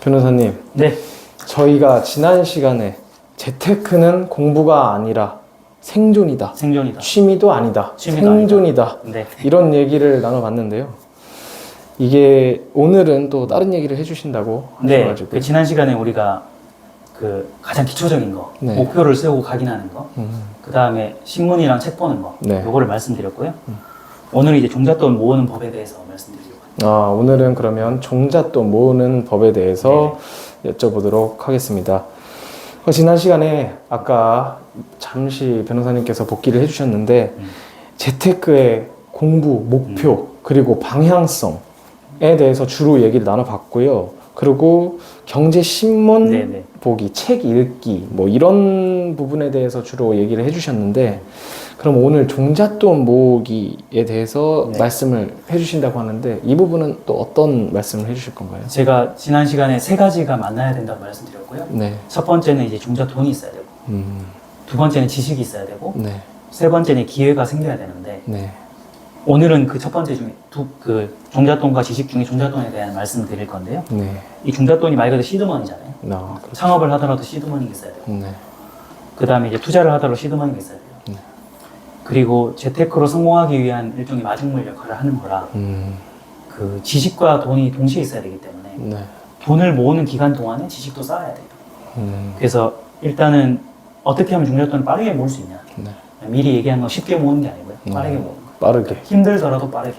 변호사님, 네. 저희가 지난 시간에 재테크는 공부가 아니라 생존이다. 생존이다. 취미도 아니다. 취미도 생존이다. 네. 이런 얘기를 나눠봤는데요. 이게 오늘은 또 다른 얘기를 해주신다고 네. 하셔가지고. 그 지난 시간에 우리가 그 가장 기초적인 거, 네. 목표를 세우고 각인하는 거, 그 다음에 신문이랑 책 보는 거, 네. 요거를 말씀드렸고요. 오늘은 이제 종잣돈 모으는 법에 대해서 말씀드리려고 합니다. 오늘은 그러면 종잣돈 모으는 법에 대해서 여쭤보도록 하겠습니다. 지난 시간에 아까 잠시 변호사님께서 복귀를 해주셨는데 재테크의 공부, 목표, 그리고 방향성에 대해서 주로 얘기를 나눠봤고요. 그리고 경제신문 네네. 보기, 책 읽기 뭐 이런 부분에 대해서 주로 얘기를 해주셨는데 그럼 오늘 종잣돈 모으기에 대해서 네. 말씀을 해주신다고 하는데 이 부분은 또 어떤 말씀을 해주실 건가요? 제가 지난 시간에 세 가지가 만나야 된다고 말씀드렸고요. 네. 첫 번째는 이제 종잣돈이 있어야 되고, 두 번째는 지식이 있어야 되고, 네. 세 번째는 기회가 생겨야 되는데, 네. 오늘은 그 첫 번째 중에 종잣돈과 지식 중에 종잣돈에 대한 말씀을 드릴 건데요. 네. 이 종잣돈이 말 그대로 시드머니잖아요. 그렇죠. 창업을 하더라도 시드머니가 있어야 돼요. 네. 그 다음에 이제 투자를 하더라도 시드머니가 있어야 돼요. 네. 그리고 재테크로 성공하기 위한 일종의 마중물 역할을 하는 거라 그 지식과 돈이 동시에 있어야 되기 때문에 네. 돈을 모으는 기간 동안에 지식도 쌓아야 돼요. 그래서 일단은 어떻게 하면 종잣돈을 빠르게 모을 수 있냐. 네. 미리 얘기한 건 쉽게 모으는 게 아니고요. 빠르게 모으는 거. 빠르게. 힘들더라도 빠르게.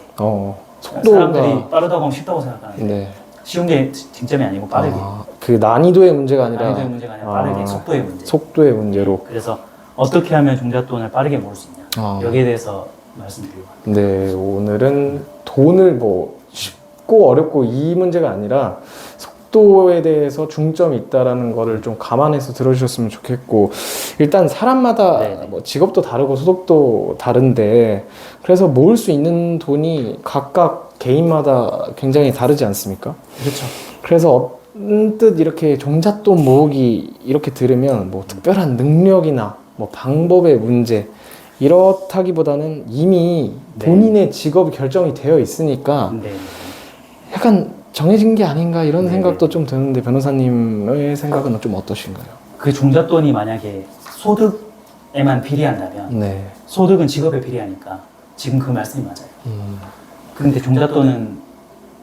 속도가. 사람들이 빠르다고 하면 쉽다고 생각하는데 네. 쉬운 게 쟁점이 아니고 빠르게. 그 난이도의 문제가 아니라 난이도의 문제가 아니라 빠르게 속도의 문제. 속도의 문제로. 그래서 어떻게 하면 종잣돈을 빠르게 모을 수 있냐. 여기에 대해서 말씀드리려고 합니다. 네, 오늘은 돈을 뭐 쉽고 어렵고 이 문제가 아니라 속도에 대해서 중점이 있다라는 거를 좀 감안해서 들어주셨으면 좋겠고 일단 사람마다 네네. 뭐 직업도 다르고 소득도 다른데 그래서 모을 수 있는 돈이 각각 개인마다 굉장히 다르지 않습니까? 그렇죠. 그래서 언뜻 이렇게 종잣돈 모으기 이렇게 들으면 뭐 특별한 능력이나 뭐 방법의 문제 이렇다기보다는 이미 네. 본인의 직업이 결정이 되어 있으니까 네. 약간 정해진 게 아닌가 이런 네. 생각도 좀 드는데 변호사님의 생각은 좀 어떠신가요? 그 종잣돈이 만약에 소득에만 비례한다면 네. 소득은 직업에 비례하니까 지금 그 말씀이 맞아요. 그런데 종잣돈은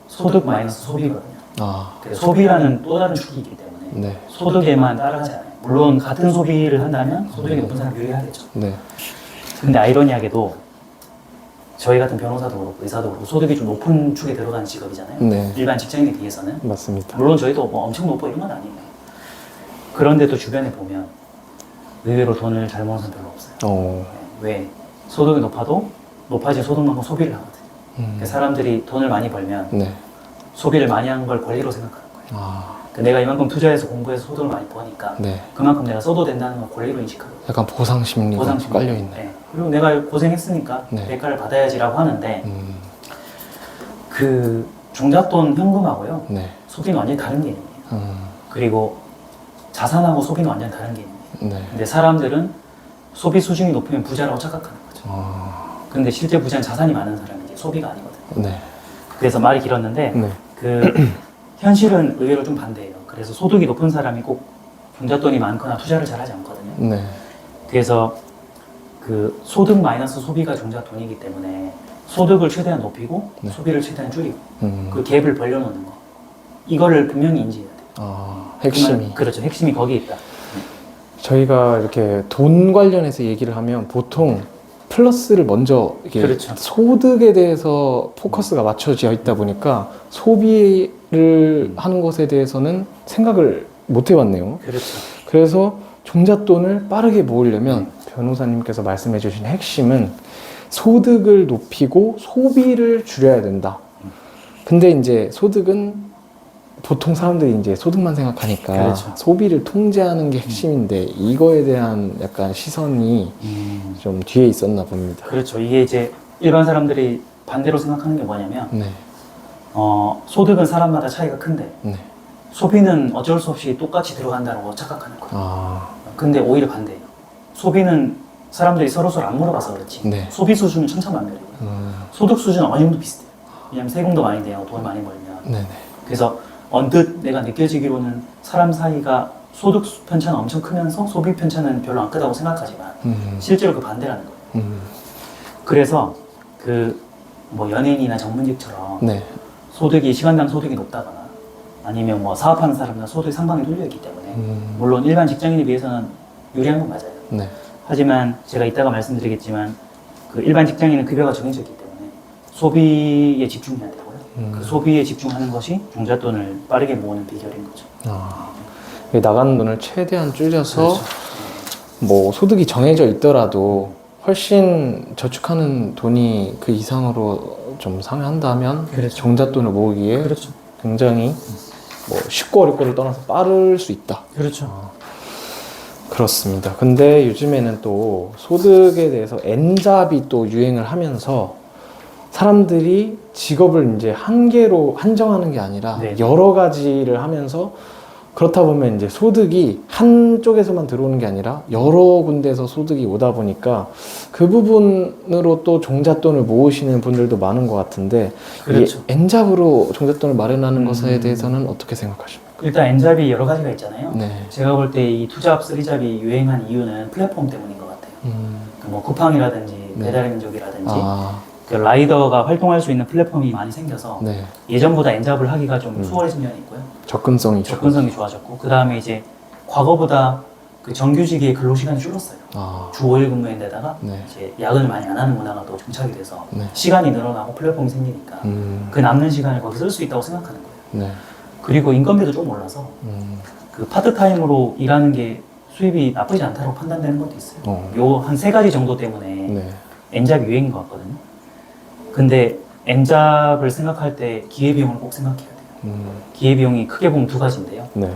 소득 마이너스 소비거든요. 그래서 소비라는 또 다른 축이 있기 때문에 네. 소득에만 따라가지 않아요. 물론 같은 소비를 한다면 소득이 높은 사람이 유리하겠죠. 네. 근데 아이러니하게도 저희 같은 변호사도 그렇고 의사도 그렇고 소득이 좀 높은 축에 들어가는 직업이잖아요. 네. 일반 직장인에 비해서는. 맞습니다. 물론 저희도 뭐 엄청 높고 이런 건 아니에요. 그런데도 주변에 보면 의외로 돈을 잘 모으는 사람 별로 없어요. 왜? 소득이 높아도 높아진 소득만큼 소비를 하거든요. 그러니까 사람들이 돈을 많이 벌면 네. 소비를 많이 한 걸 권리로 생각하는 거예요. 그러니까 내가 이만큼 투자해서 공부해서 소득을 많이 버니까 네. 그만큼 내가 써도 된다는 걸 권리로 인식하거든요. 약간 보상 심리가 보상심리. 깔려 있네. 네. 그리고 내가 고생했으니까 네. 대가를 받아야지라고 하는데 그 종잣돈 현금하고요. 네. 소비는 완전히 다른 개념이에요. 그리고 자산하고 소비는 완전히 다른 개념이에요. 네. 근데 사람들은 소비 수준이 높으면 부자라고 착각하는 거죠. 근데 실제 부자는 자산이 많은 사람이 이제 소비가 아니거든요. 네. 그래서 말이 길었는데 네. 그 현실은 의외로 좀 반대예요. 그래서 소득이 높은 사람이 꼭 종잣돈이 많거나 투자를 잘하지 않거든요. 네. 그래서 그 소득 마이너스 소비가 종잣돈이기 때문에 소득을 최대한 높이고 네. 소비를 최대한 줄이고 그 그 갭을 벌려놓는 거 이거를 분명히 인지해야 돼요. 핵심이. 그렇죠. 핵심이 거기에 있다. 저희가 이렇게 돈 관련해서 얘기를 하면 보통 플러스를 먼저 이게 그렇죠. 소득에 대해서 포커스가 맞춰져 있다 보니까 소비를 하는 것에 대해서는 생각을 못 해봤네요. 그렇죠. 그래서 종잣돈을 빠르게 모으려면 변호사님께서 말씀해 주신 핵심은 소득을 높이고 소비를 줄여야 된다. 근데 이제 소득은 보통 사람들이 이제 소득만 생각하니까 그렇죠. 소비를 통제하는 게 핵심인데 이거에 대한 약간 시선이 좀 뒤에 있었나 봅니다. 그렇죠. 이게 이제 일반 사람들이 반대로 생각하는 게 뭐냐면 네. 소득은 사람마다 차이가 큰데 네. 소비는 어쩔 수 없이 똑같이 들어간다고 착각하는 거예요. 아, 근데 오히려 반대예요. 소비는 사람들이 서로서로 안 물어봐서 그렇지 네. 소비 수준은 천차만별이고요. 소득 수준은 어느 정도 비슷해요. 왜냐면 세금도 많이 내요. 돈 많이 벌면. 네네. 그래서 언뜻 내가 느껴지기로는 사람 사이가 소득 편차는 엄청 크면서 소비 편차는 별로 안 크다고 생각하지만 실제로 그 반대라는 거예요. 그래서 그 뭐 연예인이나 전문직처럼 네. 소득이 시간당 소득이 높다거나 아니면 뭐 사업하는 사람은 소득이 상방에 뚫려 있기 때문에 물론 일반 직장인에 비해서는 유리한 건 맞아요. 네. 하지만 제가 이따가 말씀드리겠지만 그 일반 직장인은 급여가 정해져 있기 때문에 소비에 집중해야 되고요. 그 소비에 집중하는 것이 종잣돈을 빠르게 모으는 비결인 거죠. 나가는 돈을 최대한 줄여서 그렇죠. 뭐 소득이 정해져 있더라도 훨씬 저축하는 돈이 그 이상으로 좀 상회한다면 그렇죠. 종잣돈을 모으기에 그렇죠. 굉장히 뭐 쉽고 어렵고를 떠나서 빠를 수 있다. 그렇죠. 그렇습니다. 근데 요즘에는 또 소득에 대해서 N잡이 또 유행을 하면서 사람들이 직업을 이제 한 개로 한정하는 게 아니라 네. 여러 가지를 하면서 그렇다 보면 이제 소득이 한쪽에서만 들어오는 게 아니라 여러 군데에서 소득이 오다 보니까 그 부분으로 또 종잣돈을 모으시는 분들도 많은 것 같은데 그렇죠. 이 N잡으로 종잣돈을 마련하는 것에 대해서는 어떻게 생각하십니까? 일단 N잡이 여러 가지가 있잖아요. 네. 제가 볼 때 이 투잡, 쓰리잡이 유행한 이유는 플랫폼 때문인 것 같아요. 그뭐 쿠팡이라든지 네. 배달민족이라든지 아, 그 라이더가 활동할 수 있는 플랫폼이 많이 생겨서 네. 예전보다 N잡을 하기가 좀 수월해진 면이 있고요. 접근성이 접근성이 좋아졌고 그 다음에 이제 과거보다 그 정규직의 근로시간이 줄었어요. 아, 주 5일 근무인데다가 네. 이제 야근을 많이 안 하는 문화가 또 정착이 돼서 네. 시간이 늘어나고 플랫폼이 생기니까 그 남는 시간을 거기 쓸 수 있다고 생각하는 거예요. 네. 그리고 인건비도 좀 올라서 그 파트타임으로 일하는 게 수입이 나쁘지 않다고 판단되는 것도 있어요. 요 한 세 가지 정도 때문에 네. N잡이 유행인 것 같거든요. 근데 N잡을 생각할 때 기회비용을 꼭 생각해야 돼요. 기회비용이 크게 보면 두 가지인데요. 네.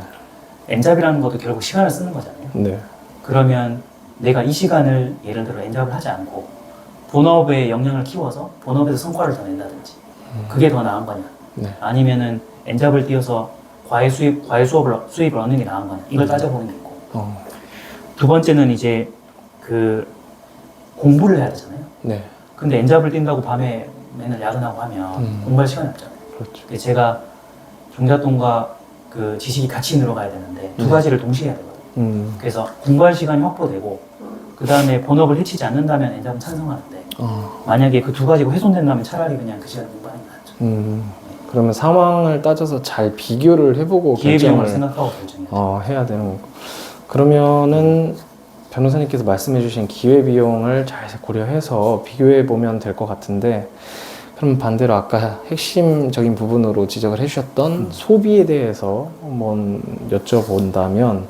N잡이라는 것도 결국 시간을 쓰는 거잖아요. 네. 그러면 내가 이 시간을 예를 들어 N잡을 하지 않고 본업의 역량을 키워서 본업에서 성과를 더 낸다든지 그게 더 나은 거냐 네. 아니면은 N잡을 띄워서 과외 수입을 얻는 게 나은 거냐 이걸 따져보는 게 있고 두 번째는 이제 그 공부를 해야 되잖아요. 네. 근데 N잡을 뛴다고 밤에 맨날 야근하고 하면 공부할 시간이 없잖아요. 그렇죠. 근데 제가 종잣돈과 그 지식이 같이 늘어가야 되는데 두 가지를 동시에 해야 되거든요. 그래서 공부할 시간이 확보되고 그 다음에 본업을 해치지 않는다면 N잡은 찬성하는데 만약에 그 두 가지가 훼손된다면 차라리 그냥 그 시간에 공부하는 게 낫죠. 그러면 상황을 따져서 잘 비교를 해보고 기회비용을 결정을 생각하고 결정해야 해야 되는 거고. 그러면은 변호사님께서 말씀해주신 기회비용을 잘 고려해서 비교해보면 될 것 같은데, 그럼 반대로 아까 핵심적인 부분으로 지적을 해주셨던 소비에 대해서 한번 여쭤본다면,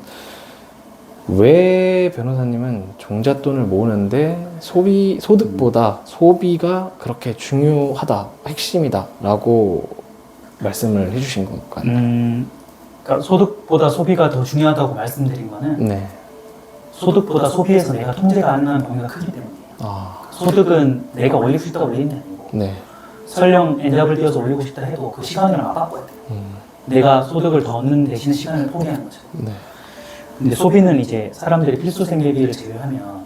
왜 변호사님은 종잣돈을 모으는데 소득보다 소비가 그렇게 중요하다, 핵심이다 라고 말씀을 해주신 건가요? 그러니까 소득보다 소비가 더 중요하다고 말씀드린 거는 네. 소득보다 소비에서 내가 통제가 안 나는 범위가 크기 때문이에요. 소득은 내가 올릴 수 있다고 올리는 게 아니고 네. 설령 N잡을 띄워서 올리고 싶다 해도 그 시간을 맞바꿔야 돼요. 내가 소득을 더 얻는 대신 시간을 포기하는 거죠. 네. 근데 소비는 이제 사람들이 필수 생계비를 제외하면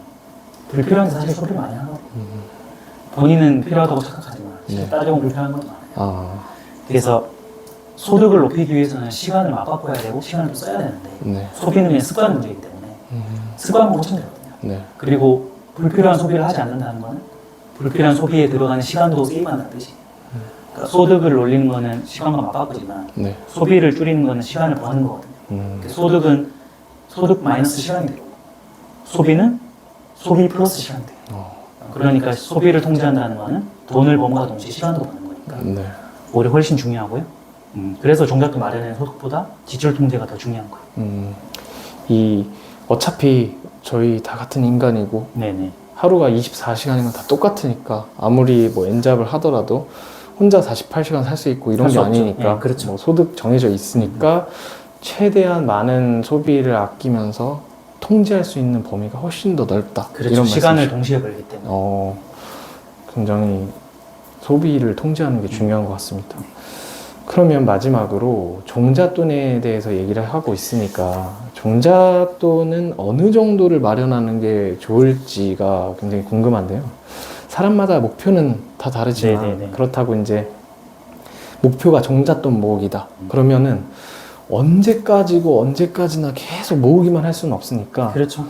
불필요한데 사실 소비를 많이 하거든요. 본인은 필요하다고 착각하지만 네. 따져보면 불필요한 것도 많아요. 아, 그래서 소득을 높이기 위해서는 시간을 맞바꿔야 되고 시간을 또 써야 되는데 네. 소비는 그냥 습관 문제이기 때문에 습관만 고치면 되거든요. 네. 그리고 불필요한 소비를 하지 않는다는 거는 불필요한 소비에 들어가는 시간도 세이브한다는 뜻이에요. 그러니까 소득을 올리는 거는 시간과 맞바꾸지만 네. 소비를 줄이는 거는 시간을 버는 거거든요. 그러니까 소득은 소득 마이너스 시간이 되고 소비는 소비 플러스 시간이 돼요. 그러니까 소비를 통제한다는 거는 돈을 번과 동시에 시간도 버는 거니까 네. 오히려 훨씬 중요하고요. 그래서 종잣돈 마련의 소득보다 지출 통제가 더 중요한 거예요. 어차피 저희 다 같은 인간이고 네네. 하루가 24시간이면 다 똑같으니까 아무리 뭐 N잡을 하더라도 혼자 48시간 살 수 있고 이런 할 게 수 없죠. 아니니까 네, 그렇죠. 뭐 소득 정해져 있으니까 최대한 많은 소비를 아끼면서 통제할 수 있는 범위가 훨씬 더 넓다. 그렇죠. 이런 시간을 말씀이시죠? 동시에 벌기 때문에. 굉장히 소비를 통제하는 게 중요한 것 같습니다. 그러면 마지막으로 종잣돈에 대해서 얘기를 하고 있으니까 종잣돈은 어느 정도를 마련하는 게 좋을지가 굉장히 궁금한데요. 사람마다 목표는 다 다르지만 네네네. 그렇다고 이제 목표가 종잣돈 모으기다. 그러면은 언제까지고 언제까지나 계속 모으기만 할 수는 없으니까 그렇죠.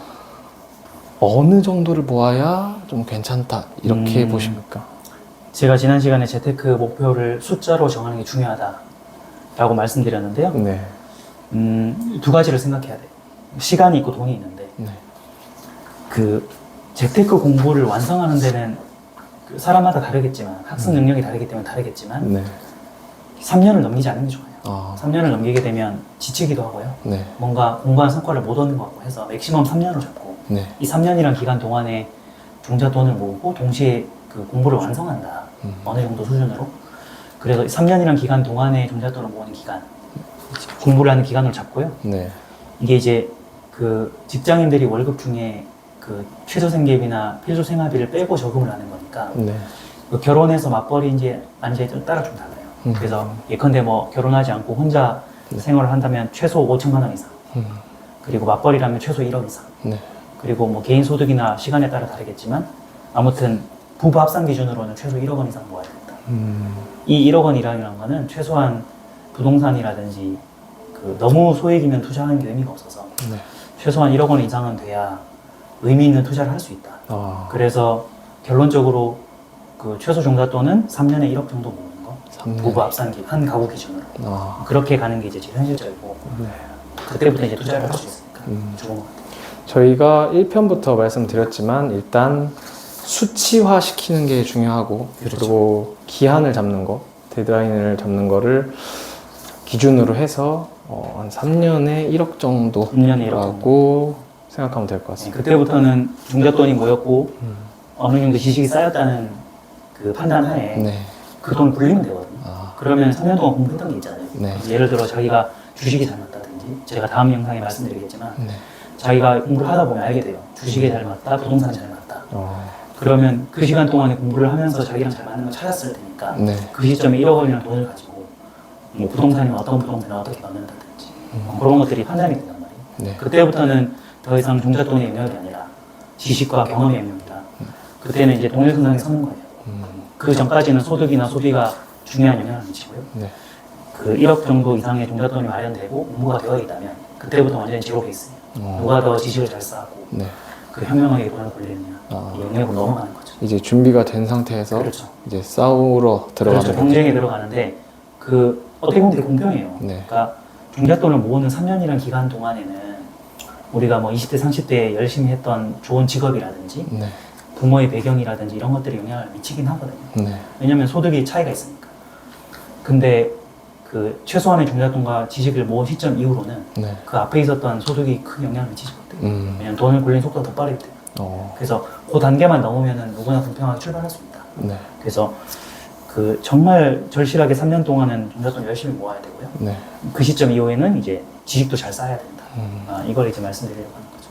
어느 정도를 모아야 좀 괜찮다 이렇게 보십니까? 제가 지난 시간에 재테크 목표를 숫자로 정하는 게 중요하다라고 말씀드렸는데요. 네. 두 가지를 생각해야 돼요. 시간이 있고 돈이 있는데 네. 그 재테크 공부를 완성하는 데는 그 사람마다 다르겠지만 학습 능력이 다르기 때문에 다르겠지만 네. 3년을 넘기지 않는 게 좋아요. 아, 3년을 넘기게 되면 지치기도 하고요. 네. 뭔가 공부한 성과를 못 얻는 것 같고 해서 맥시멈 3년을 잡고 네. 이 3년이란 기간 동안에 종잣돈을 모으고 동시에 그 공부를 완성한다. 어느 정도 수준으로. 그래서 3년이란 기간 동안에 종잣돈을 모으는 기간, 공부를 하는 기간을 잡고요. 네. 이게 이제 그 직장인들이 월급 중에 그 최저생계비나 필수생활비를 빼고 저금을 하는 거니까 네. 그 결혼해서 맞벌이 이제 안제에 따라 좀 달라요. 그래서 예컨대 뭐 결혼하지 않고 혼자 생활을 한다면 최소 5천만 원 이상, 그리고 맞벌이라면 최소 1억 이상, 네. 그리고 뭐 개인 소득이나 시간에 따라 다르겠지만 아무튼 부부 합산 기준으로는 최소 1억 원 이상 모아야 된다. 이 1억 원이라는 거는 최소한 부동산이라든지 그 너무 소액이면 투자하는 게 의미가 없어서 네. 최소한 1억 원 이상은 돼야 의미 있는 투자를 할 수 있다. 아, 그래서 결론적으로 그 최소 종잣돈은 3년에 1억 정도 모으는 거. 3년. 부부 합산기 한 가구 기준으로 아, 그렇게 가는 게 이제 제일 현실적이고 네. 그때부터 이제 투자를 할 수 있으니까 좋은 것 같아요. 저희가 1편부터 말씀드렸지만 일단 수치화 시키는 게 중요하고 그렇죠. 그리고 기한을 잡는 거, 데드라인을 잡는 거를 기준으로 해서 한 3년에 1억 3년에 1억 정도라고 생각하면 될 것 네, 같습니다. 그때부터는 종잣돈이 모였고 어느 정도 지식이 쌓였다는 그 판단 하에 네. 그 돈 굴리면 되거든요. 아, 그러면 3년 동안 공부했던 게 있잖아요. 네. 예를 들어 자기가 주식이 잘 맞다든지 제가 다음 영상에 말씀드리겠지만 네. 자기가 공부를 하다 보면 알게 돼요. 주식이 잘 맞다, 부동산이 잘 맞다. 그러면 그 시간 동안에 공부를 하면서 자기랑 잘 맞는 걸 찾았을 테니까 네. 그 시점에 1억 원이라는 돈을 가지고 뭐 부동산이면 어떤 부동산을 어떻게 넣는다든지 그런 것들이 판단이 된단 말이에요. 네. 그때부터는 더 이상 종잣돈의 영역이 아니라 지식과 경험의 영역이다. 그때는 이제 동일선상에 서는 거예요. 그 전까지는 소득이나 소비가 중요한 영향을 미치고요. 네. 그 1억 정도 이상의 종잣돈이 마련되고 공부가 되어 있다면 그때부터 완전히 제로 베이스예요. 누가 더 지식을 잘 쌓고 네. 그 현명하게 돈을 굴리느냐 아. 이 영역으로 넘어가는 거죠. 이제 준비가 된 상태에서 그렇죠. 이제 싸우러 들어가는 그렇죠. 거죠. 경쟁에 들어가는데 그 어떻게 보면 되게 공평해요. 네. 그러니까 종잣돈을 모으는 3년이라는 기간 동안에는 우리가 뭐 20대, 30대에 열심히 했던 좋은 직업이라든지 네. 부모의 배경이라든지 이런 것들이 영향을 미치긴 하거든요. 네. 왜냐하면 소득이 차이가 있으니까. 근데 그 최소한의 종잣돈과 지식을 모은 시점 이후로는 네. 그 앞에 있었던 소득이 큰 영향을 미치지 못해요. 왜냐면 돈을 굴리는 속도가 더 빠르기 때문에. 그래서 그 단계만 넘으면 누구나 공평하게 출발할 수 있다. 네. 그래서 그 정말 절실하게 3년 동안은 종잣돈 열심히 모아야 되고요. 네. 그 시점 이후에는 이제 지식도 잘 쌓아야 된다. 이걸 이제 말씀드리려고 하는 거죠.